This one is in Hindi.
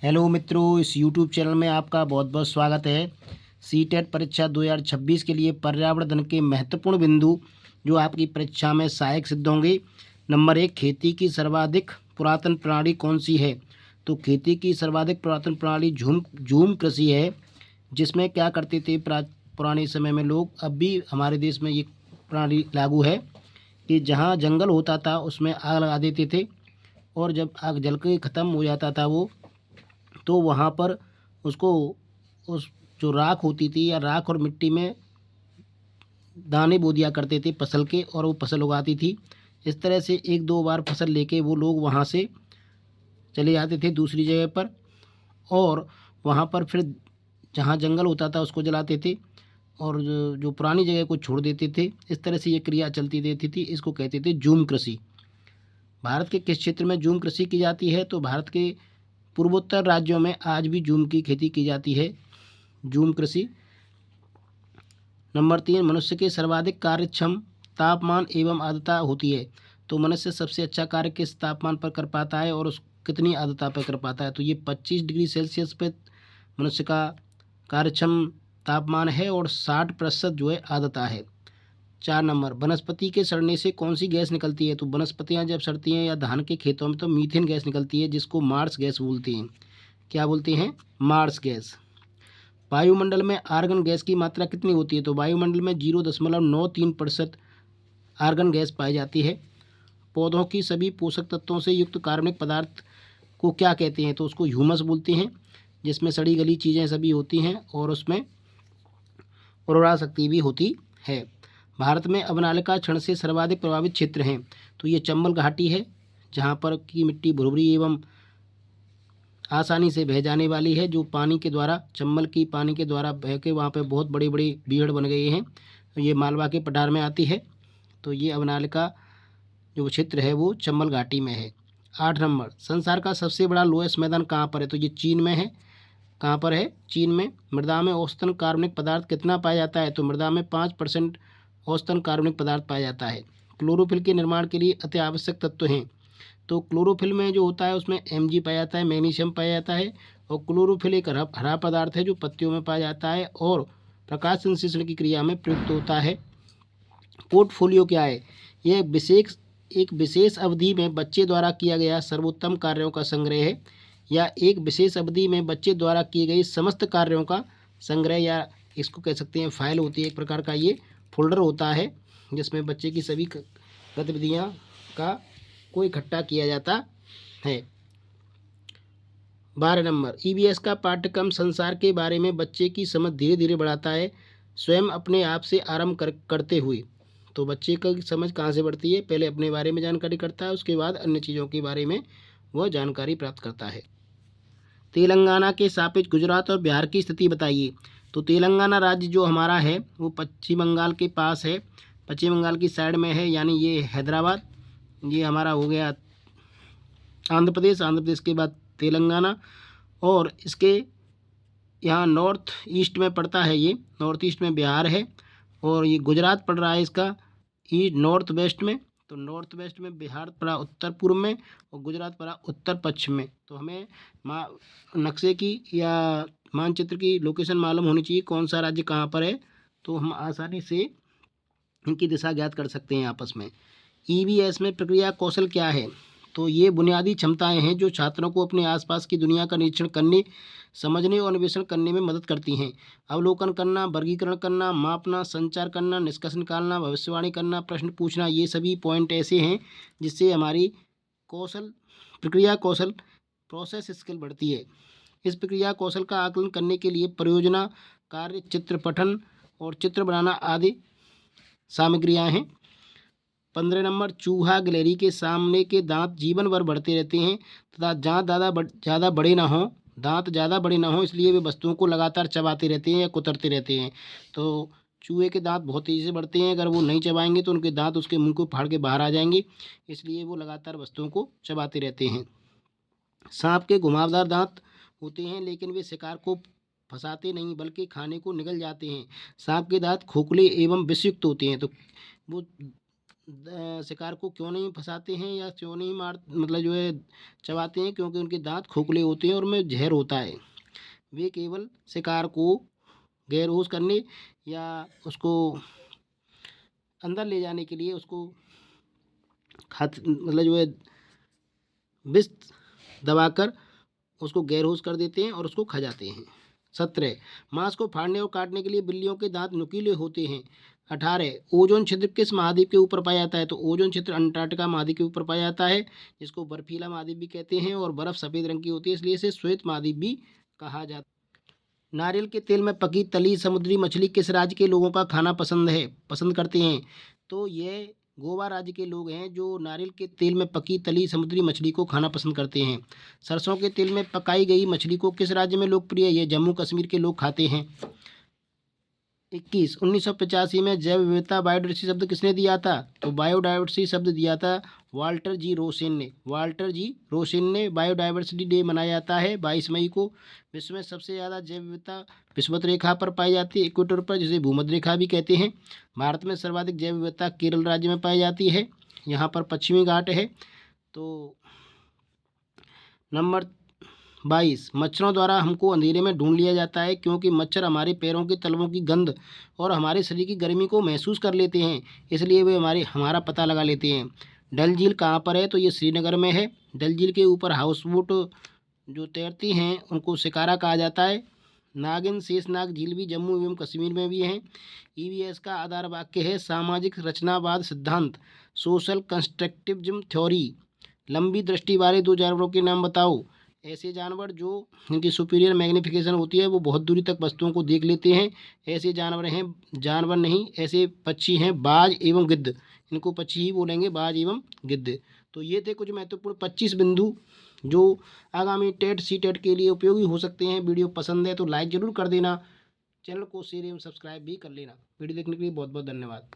हेलो मित्रों, इस यूट्यूब चैनल में आपका बहुत बहुत स्वागत है। सीटेट परीक्षा 2026 के लिए पर्यावरण अध्ययन के महत्वपूर्ण बिंदु जो आपकी परीक्षा में सहायक सिद्ध होंगे। नंबर 1, खेती की सर्वाधिक पुरातन प्रणाली कौन सी है? तो खेती की सर्वाधिक पुरातन प्रणाली झूम कृषि है, जिसमें क्या करते थे पुराने समय में लोग, अब भी हमारे देश में ये प्रणाली लागू है कि जहाँ जंगल होता था उसमें आग लगा देते थे, और जब आग जल के ख़त्म हो जाता था वो, तो वहाँ पर उसको उस जो राख होती थी या राख और मिट्टी में दाने बो दिया करते थे फसल के, और वो फसल उगाती थी। इस तरह से एक दो बार फसल लेके वो लोग वहाँ से चले जाते थे दूसरी जगह पर, और वहाँ पर फिर जहाँ जंगल होता था उसको जलाते थे, और जो पुरानी जगह को छोड़ देते थे। इस तरह से ये क्रिया चलती रहती थी। इसको कहते थे झूम कृषि। भारत के किस क्षेत्र में झूम कृषि की जाती है? तो भारत के पूर्वोत्तर राज्यों में आज भी झूम की खेती की जाती है, झूम कृषि। नंबर 3, मनुष्य के सर्वाधिक कार्यक्षम तापमान एवं आर्द्रता होती है। तो मनुष्य सबसे अच्छा कार्य किस तापमान पर कर पाता है और उस कितनी आर्द्रता पर कर पाता है? तो ये 25 डिग्री सेल्सियस पे मनुष्य का कार्यक्षम तापमान है, और 60% जो है आर्द्रता है। 4 नंबर, वनस्पति के सड़ने से कौन सी गैस निकलती है? तो वनस्पतियां जब सड़ती हैं या धान के खेतों में तो मीथेन गैस निकलती है, जिसको मार्स गैस बोलते हैं। क्या बोलते हैं? Marsh gas. वायुमंडल में आर्गन गैस की मात्रा कितनी होती है? तो वायुमंडल में 0.93% आर्गन गैस पाई जाती है। पौधों की सभी पोषक तत्वों से युक्त कार्बनिक पदार्थ को क्या कहते हैं? तो उसको ह्यूमस बोलते हैं, जिसमें सड़ी गली चीज़ें सभी होती हैं और उसमें उर्वरा शक्ति भी होती है। भारत में अवनालिका क्षरण से सर्वाधिक प्रभावित क्षेत्र हैं। तो ये चंबल घाटी है, जहाँ पर की मिट्टी भुरभुरी एवं आसानी से बह जाने वाली है, जो पानी के द्वारा, चंबल की पानी के द्वारा बह के वहाँ पे बहुत बड़ी बड़ी बीहड़ बन गई हैं। तो ये मालवा के पठार में आती है। तो ये अवनालिका जो क्षेत्र है वो चंबल घाटी में है। 8 नंबर, संसार का सबसे बड़ा लोएस्ट मैदान कहाँ पर है? तो ये चीन में है। कहाँ पर है? चीन में। मृदा में औसतन कार्बनिक पदार्थ कितना पाया जाता है? तो मृदा में 5% औसतन कार्बनिक पदार्थ पाया जाता है। क्लोरोफिल के निर्माण के लिए अति आवश्यक तत्व हैं। तो क्लोरोफिल में जो होता है उसमें Mg पाया जाता है, मैग्नीशियम पाया जाता है, और क्लोरोफिल एक हरा पदार्थ है जो पत्तियों में पाया जाता है और प्रकाश संश्लेषण की क्रिया में प्रयुक्त होता है। पोर्टफोलियो क्या है? यह एक विशेष अवधि में बच्चे द्वारा किया गया सर्वोत्तम कार्यों का संग्रह है, या एक विशेष अवधि में बच्चे द्वारा किए गए समस्त कार्यों का संग्रह, या इसको कह सकते हैं फाइल होती है एक प्रकार का। ये फोल्डर होता है जिसमें बच्चे की सभी गतिविधियाँ का को इकट्ठा किया जाता है। 12 नंबर, ईवीएस का पाठ्यक्रम संसार के बारे में बच्चे की समझ धीरे धीरे बढ़ाता है, स्वयं अपने आप से आरंभ करते हुए। तो बच्चे की समझ कहाँ से बढ़ती है? पहले अपने बारे में जानकारी करता है, उसके बाद अन्य चीज़ों के बारे में वह जानकारी प्राप्त करता है। तेलंगाना के सापेक्ष गुजरात और बिहार की स्थिति बताइए। तो तेलंगाना राज्य जो हमारा है वो पश्चिम बंगाल के पास है, पश्चिम बंगाल की साइड में है, यानी ये हैदराबाद, ये हमारा हो गया आंध्र प्रदेश, आंध्र प्रदेश के बाद तेलंगाना, और इसके यहाँ नॉर्थ ईस्ट में पड़ता है, ये नॉर्थ ईस्ट में बिहार है, और ये गुजरात पड़ रहा है इसका ईस्ट नॉर्थ वेस्ट में। तो नॉर्थ वेस्ट में बिहार पड़ा उत्तर पूर्व में, और गुजरात पड़ा उत्तर पश्चिम में। तो हमें नक्शे की या मानचित्र की लोकेशन मालूम होनी चाहिए, कौन सा राज्य कहाँ पर है, तो हम आसानी से इनकी दिशा ज्ञात कर सकते हैं आपस में। ईवीएस में प्रक्रिया कौशल क्या है? तो ये बुनियादी क्षमताएं हैं जो छात्रों को अपने आसपास की दुनिया का निरीक्षण करने, समझने और अन्वेषण करने में मदद करती हैं। अवलोकन करना, वर्गीकरण करना, मापना, संचार करना, निष्कर्ष निकालना, भविष्यवाणी करना, प्रश्न पूछना, ये सभी पॉइंट ऐसे हैं जिससे हमारी कौशल प्रक्रिया कौशल प्रोसेस स्किल बढ़ती है। इस प्रक्रिया कौशल का आकलन करने के लिए परियोजना कार्य, चित्र पठन और चित्र बनाना आदि सामग्रियाँ हैं। 15 नंबर, चूहा गिलहरी के सामने के दांत जीवन भर बढ़ते रहते हैं तथा दांत ज़्यादा बड़े ना हों, इसलिए वे वस्तुओं को लगातार चबाते रहते हैं या कुतरते रहते हैं। तो चूहे के दांत बहुत तेज़ी से बढ़ते हैं, अगर वो नहीं चबाएंगे तो उनके दांत उसके मुंह को फाड़ के बाहर आ जाएंगे, इसलिए वो लगातार वस्तुओं को चबाते रहते हैं। सांप के घुमावदार दांत होते हैं, लेकिन वे शिकार को फंसाते नहीं बल्कि खाने को निगल जाते हैं। सांप के दांत खोखले एवं विषयुक्त होते हैं, तो वो शिकार को क्यों नहीं फंसाते हैं या क्यों नहीं मतलब जो है चबाते हैं, क्योंकि उनके दांत खोखले होते हैं और उनमें जहर होता है। वे केवल शिकार को गैरहोश करने या उसको अंदर ले जाने के लिए उसको मतलब जो है विष दबाकर उसको गैरहोश कर देते हैं और उसको खा जाते हैं। 17 मांस को फाड़ने और काटने के लिए बिल्लियों के दांत नुकीले होते हैं। 18 ओजोन छिद्र किस महाद्वीप के ऊपर पाया जाता है? तो ओजोन छिद्र अंटार्कटिका महाद्वीप के ऊपर पाया जाता है, जिसको बर्फीला महाद्वीप भी कहते हैं, और बर्फ सफ़ेद रंग की होती है, इसलिए इसे श्वेत महाद्वीप भी कहा जाता है। नारियल के तेल में पकी तली समुद्री मछली किस राज्य के लोगों का खाना पसंद करते हैं? तो ये गोवा राज्य के लोग हैं जो नारियल के तेल में पकी तली समुद्री मछली को खाना पसंद करते हैं। सरसों के तेल में पकाई गई मछली को किस राज्य में लोकप्रिय है? ये जम्मू कश्मीर के लोग खाते हैं। 21 1985 में जैव विविधता बायोडाइवर्सिटी शब्द किसने दिया था? तो बायोडाइवर्सिटी शब्द दिया था वाल्टर जी रोसेन ने। बायोडाइवर्सिटी डे मनाया जाता है 22 मई को। विश्व में सबसे ज़्यादा जैव विविधता विषुवत रेखा पर पाई जाती है, इक्वेटर पर, जिसे भूमध्य रेखा भी कहते हैं। भारत में सर्वाधिक जैव विविधता केरल राज्य में पाई जाती है, यहाँ पर पश्चिमी घाट है। तो नंबर 22 मच्छरों द्वारा हमको अंधेरे में ढूंढ लिया जाता है, क्योंकि मच्छर हमारे पैरों की तलवों की गंध और हमारे शरीर की गर्मी को महसूस कर लेते हैं, इसलिए वे हमारा पता लगा लेते हैं। डल झील कहाँ पर है? तो ये श्रीनगर में है। डल झील के ऊपर हाउसबोट जो तैरती हैं उनको शिकारा कहा जाता है। नागिन शेषनाग झील भी जम्मू एवं कश्मीर में भी है। ईवीएस का आधार वाक्य है सामाजिक रचनावाद सिद्धांत, सोशल कंस्ट्रक्टिविज्म थ्योरी। लंबी दृष्टि वाले दो जानवरों के नाम बताओ। ऐसे जानवर जो इनकी सुपीरियर मैग्नीफिकेशन होती है वो बहुत दूरी तक वस्तुओं को देख लेते हैं, ऐसे जानवर नहीं, ऐसे पक्षी हैं बाज एवं गिद्ध। इनको पक्षी ही बोलेंगे, बाज एवं गिद्ध। तो ये थे कुछ महत्वपूर्ण 25 बिंदु जो आगामी टेट सी टेट के लिए उपयोगी हो सकते हैं। वीडियो पसंद है तो लाइक ज़रूर कर देना, चैनल को शेयर एवं सब्सक्राइब भी कर लेना। वीडियो देखने के लिए बहुत बहुत धन्यवाद।